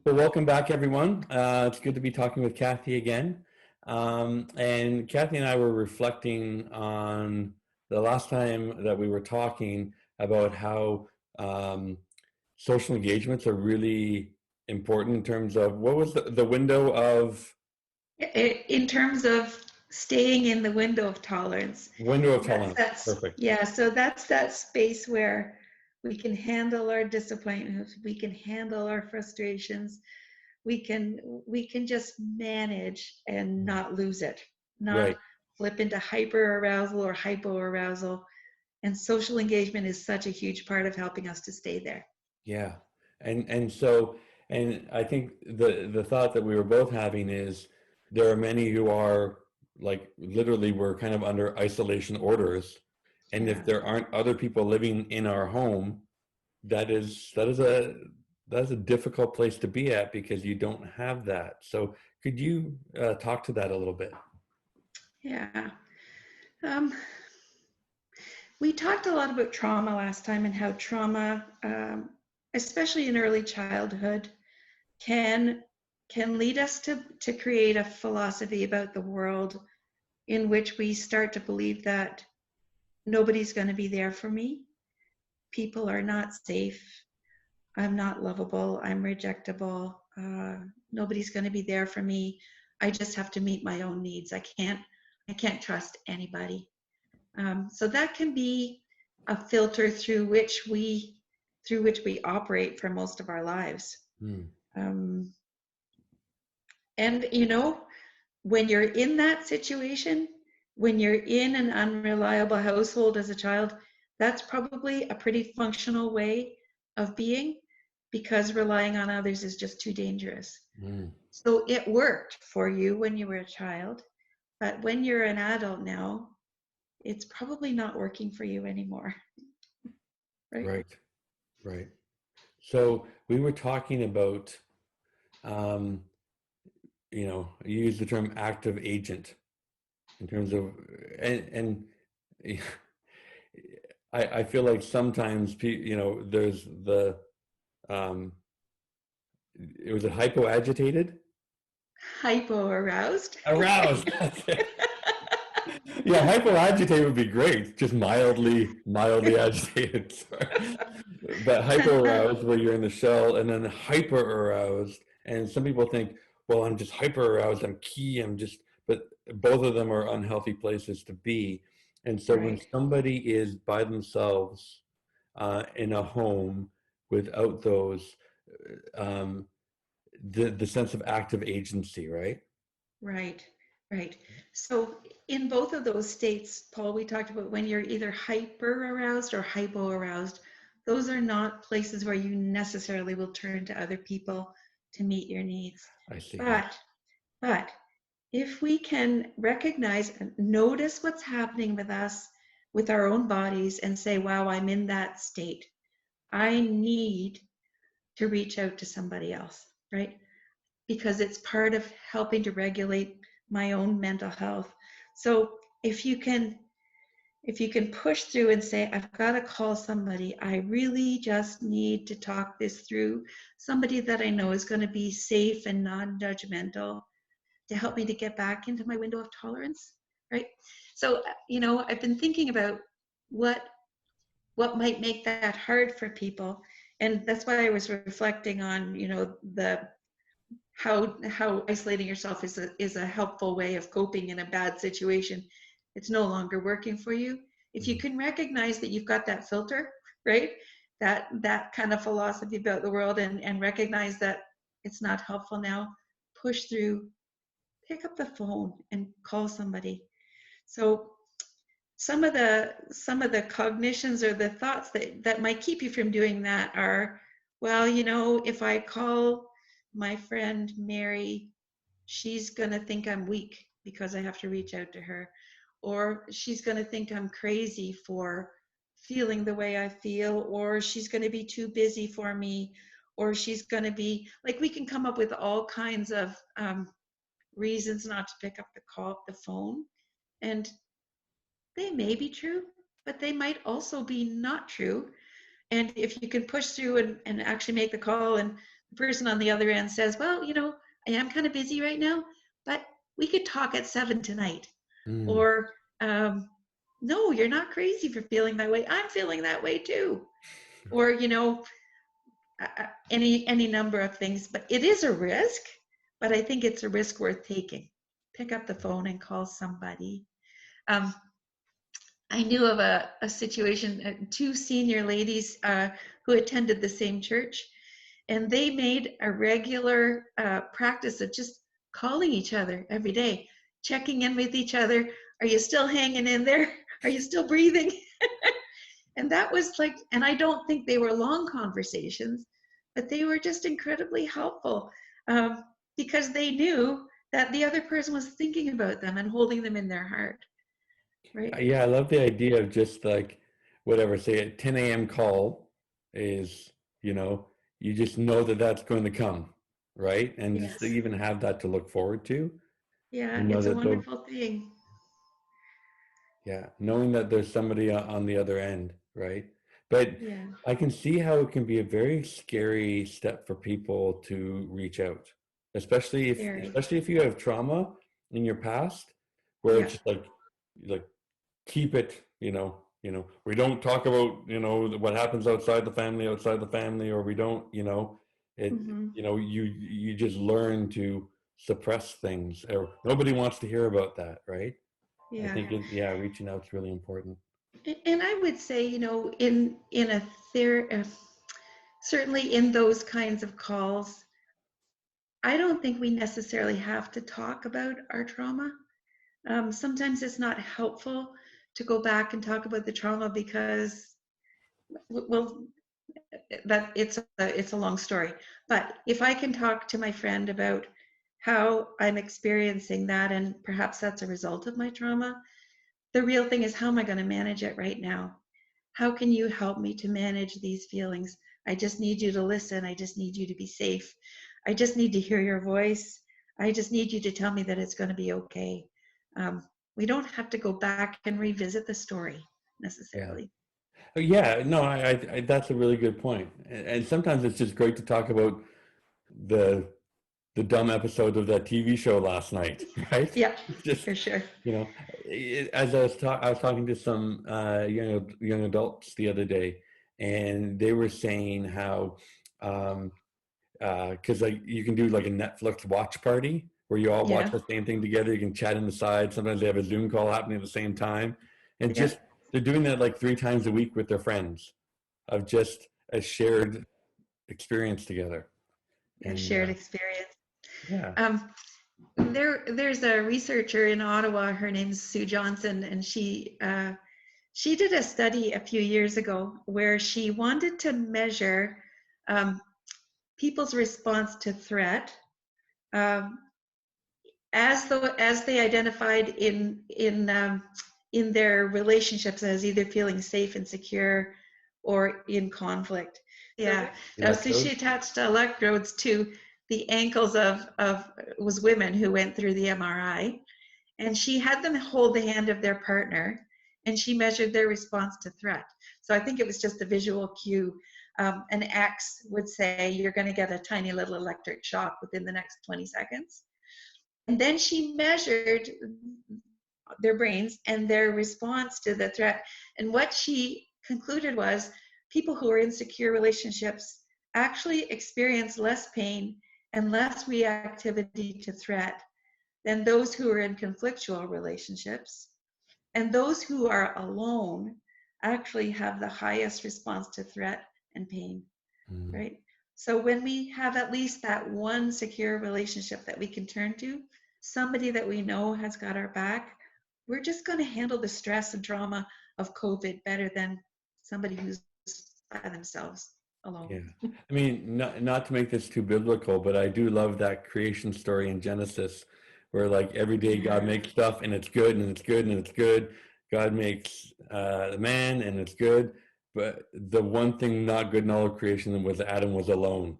Well, welcome back, everyone. It's good to be talking with Kathy again. And Kathy and I were reflecting on the last time that we were talking about how social engagements are really important in terms of what was the window of In terms of staying in the window of tolerance. tolerance. That's Perfect. yeah, so that's that space where we can handle our disappointments, we can handle our frustrations, we can just manage and not lose it, not Right. flip into hyper arousal or hypo arousal. And social engagement is such a huge part of helping us to stay there. Yeah. And I think the thought that we were both having is there are many who are like literally we're kind of under isolation orders. And if Yeah. there aren't other people living in our home, that is a difficult place to be at because you don't have that. So could you talk to that a little bit? Yeah. Um, We talked a lot about trauma last time and how trauma, especially in early childhood, can lead us to create a philosophy about the world in which we start to believe that nobody's going to be there for me. People are not safe. I'm not lovable. I'm rejectable. Nobody's going to be there for me. I just have to meet my own needs. I can't trust anybody. So that can be a filter through which we operate for most of our lives. Hmm. Um, and when you're in that situation, when you're in an unreliable household as a child, that's probably a pretty functional way of being, because relying on others is just too dangerous. Hmm. So it worked for you when you were a child, but when you're an adult now, it's probably not working for you anymore, right? Right. Right. So we were talking about um, you use the term active agent in terms of and I feel like sometimes there's the um it was hypoagitated, Hypo aroused. aroused. Yeah, hypoagitated would be great, just mildly agitated. Sorry. But hypo aroused where you're in the shell, and then hyper aroused, and some people think, well, I'm just hyper aroused, I'm just, but both of them are unhealthy places to be. And so when Right. somebody is by themselves in a home without those, um, the sense of active agency, right? Right. Right. So in both of those states, Paul, we talked about when you're either hyper aroused or hypo aroused. Those are not places where you necessarily will turn to other people to meet your needs. I see. Yeah. But but if we can recognize and notice what's happening with us, with our own bodies, and say, wow, I'm in that state. I need to reach out to somebody else, right? Because it's part of helping to regulate my own mental health. So if you can push through and say, I've got to call somebody, I really just need to talk this through, somebody that I know is going to be safe and non-judgmental to help me to get back into my window of tolerance, right? So I've been thinking about what might make that hard for people, and that's why I was reflecting on the how isolating yourself is a helpful way of coping in a bad situation. It's no longer working for you. If you Mhm. can recognize that you've got that filter, right, that kind of philosophy about the world, and recognize that it's not helpful now, push through, pick up the phone and call somebody. So some of the cognitions or the thoughts that might keep you from doing that are, well, if I call my friend Mary, she's going to think I'm weak because I have to reach out to her, or she's going to think I'm crazy for feeling the way I feel, or she's going to be too busy for me, or she's going to be like, we can come up with all kinds of reasons not to pick up the phone, and they may be true, but they might also be not true. And if you can push through and actually make the call and person on the other end says, well, I am kind of busy right now, but we could talk at 7 tonight. Mm. Or, no, you're not crazy for feeling that way. I'm feeling that way too. Or, any number of things. But it is a risk, but I think it's a risk worth taking. Pick up the phone and call somebody. I knew of a situation, two senior ladies who attended the same church, and they made a regular practice of just calling each other every day, checking in with each other. Are you still hanging in there? Are you still breathing? And that was like, and I don't think they were long conversations, but they were just incredibly helpful because they knew that the other person was thinking about them and holding them in their heart, right? Yeah, I love the idea of just like whatever, say a 10 a.m. call is, you just know that that's going to come, right? And just to Yes. even have that to look forward to, Yeah, know it's a that they'll, wonderful thing. yeah, knowing that there's somebody on the other end, right? But Yeah, I can see how it can be a very scary step for people to reach out, very. especially if you have trauma in your past, where Yeah. it's just like keep it, we don't talk about, what happens outside the family, or we don't, it, Hmm. you just learn to suppress things, or nobody wants to hear about that, right? I Yeah. think yeah, reaching out is really important. And I would say, in a certainly in those kinds of calls, I don't think we necessarily have to talk about our trauma. Sometimes it's not helpful to go back and talk about the trauma because, well, that it's a long story. But if I can talk to my friend about how I'm experiencing that, and perhaps that's a result of my trauma, the real thing is, how am I going to manage it right now? How can you help me to manage these feelings? I just need you to listen. I just need you to be safe. I just need to hear your voice. I just need you to tell me that it's going to be okay. We don't have to go back and revisit the story Yeah. necessarily. Oh, yeah, no, that's a really good point. And sometimes it's just great to talk about the the dumb episode of that TV show last night, right? Yeah, Just, for sure. as I was talking to some young adults the other day, and they were saying how, because like you can do like a Netflix watch party where you all watch Yeah, the same thing together. You can chat in the side. Sometimes they have a Zoom call happening at the same time, and yeah, just they're doing that like 3 times a week with their friends, of just a shared experience together. a And shared experience. yeah, Um, there's a researcher in Ottawa. Her name's Sue Johnson, and she did a study a few years ago where she wanted to measure um, people's response to threat um, as they identified in their relationships as either feeling safe and secure or in conflict. Yeah. So she electrodes. attached electrodes to the ankles of it was women who went through the MRI, and she had them hold the hand of their partner, and she measured their response to threat. So I think it was just a visual cue. An X would say you're going to get a tiny little electric shock within the next 20 seconds. And then she measured their brains and their response to the threat. And what she concluded was people who are in secure relationships actually experience less pain and less reactivity to threat than those who are in conflictual relationships. And those who are alone actually have the highest response to threat and pain, Mm. right? So when we have at least that one secure relationship that we can turn to, somebody that we know has got our back, we're just going to handle the stress and trauma of COVID better than somebody who's by themselves alone. Yeah. I mean, not to make this too biblical, but I do love that creation story in Genesis where like every day God Yeah. makes stuff and it's good and it's good and it's good. God makes the man and it's good. But the one thing not good in all of creation was Adam was alone,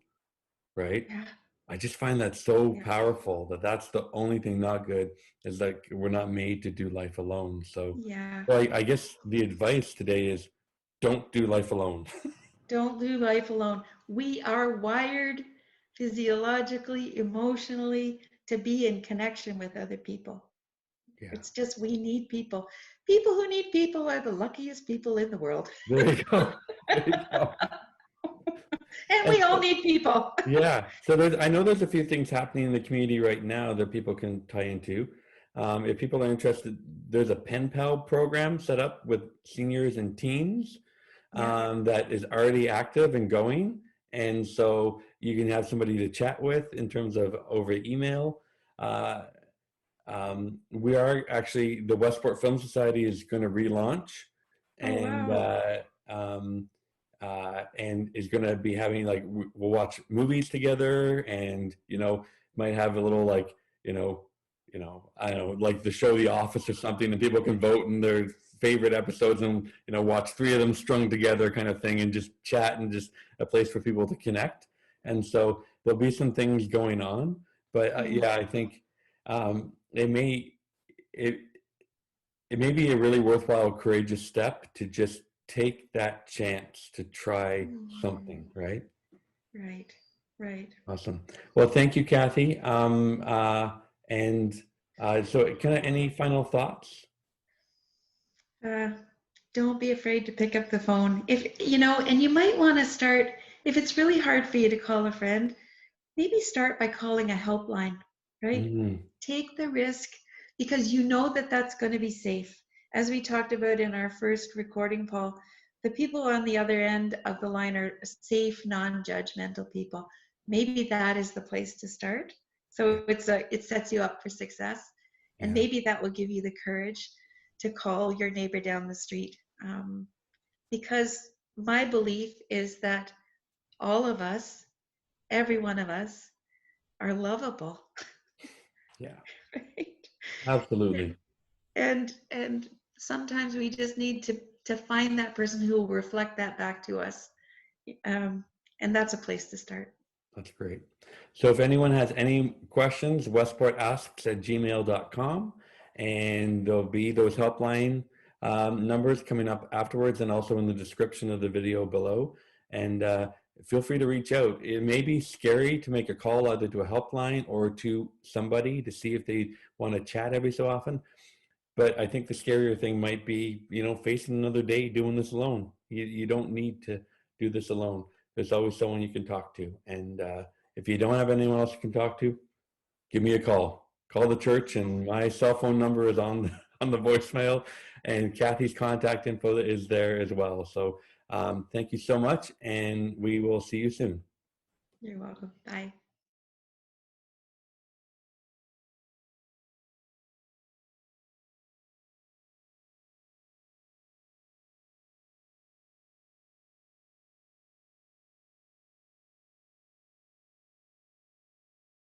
right? Yeah. I just find that so Yeah. powerful that that's the only thing not good, is like we're not made to do life alone. So, Yeah. well, I guess the advice today is don't do life alone. Don't do life alone. We are wired physiologically, emotionally, to be in connection with other people. Yeah. It's just, we need people. People who need people are the luckiest people in the world. There you go. There you go. And And we all need people. yeah, so I know there's a few things happening in the community right now that people can tie into. If people are interested, there's a pen pal program set up with seniors and teens Yeah. that is already active and going. And so you can have somebody to chat with in terms of over email. Uh, we are actually, the Westport Film Society is going to relaunch, Oh, and wow. is going to be having, like, we'll watch movies together, and might have a little, like, I don't know, like the show The Office or something, and people can vote in their favorite episodes, and watch 3 of them strung together, kind of thing, and just chat, and just a place for people to connect. And so there'll be some things going on, but yeah, I think it may it it may be a really worthwhile, courageous step to just take that chance to try something, right? Right, right. Awesome. Well, thank you, Kathy. And so, kind of, any final thoughts? Uh, don't be afraid to pick up the phone. And you might want to start, if it's really hard for you to call a friend, maybe start by calling a helpline, right? Mm, Take the risk, because you know that that's going to be safe. As we talked about in our first recording, Paul, the people on the other end of the line are safe, non-judgmental people. Maybe that is the place to start. So it sets you up for success. And yeah, maybe that will give you the courage to call your neighbor down the street. Because my belief is that all of us, every one of us, are lovable. yeah, Right? absolutely. And sometimes we just need to find that person who will reflect that back to us. um, and that's a place to start. That's great. So if anyone has any questions, westportasks@gmail.com, and there'll be those helpline numbers coming up afterwards, and also in the description of the video below. And feel free to reach out. It may be scary to make a call either to a helpline or to somebody to see if they want to chat every so often. But I think the scarier thing might be, facing another day doing this alone. You don't need to do this alone. There's always someone you can talk to. And if you don't have anyone else you can talk to, give me a call. Call the church, and my cell phone number is on on the voicemail, and Kathy's contact info is there as well. So thank you so much, and we will see you soon. You're welcome. Bye.